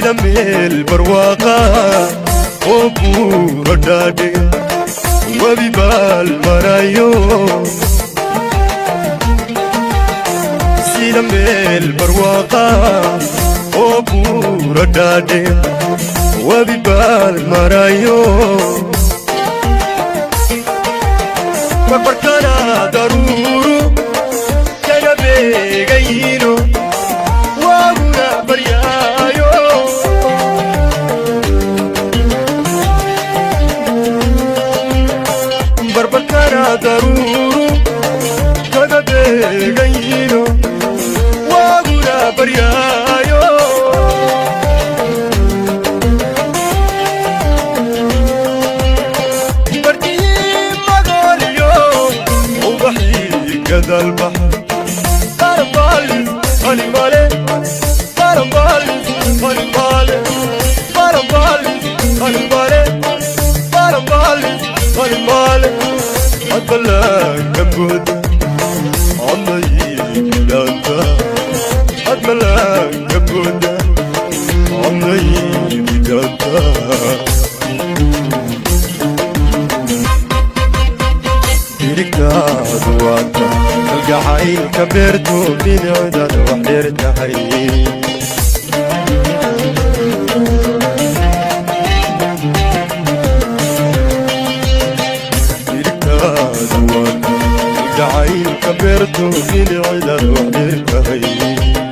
sida meel barwaaqa oo buuro dhaadheer webi baal marayo sida meel barwaaqa oo buuro dhaadheer webi baal marayo barbarkana daruuru kaga beegayno waaguna baryaayo barbarkana daruuru kaga beegayno waaguna baryaayo كذا البحر فرمالي فرمالي فرمالي فرمالي فرمالي فرمالي فرمالي فرمالي أتملاك كبود عمي بدانتا أتملاك كبود عمي بدانتا دواتا القحيل كبرتو من عدد وحدرت حي دواتا القحيل كبرتو من عدد وحدرت حي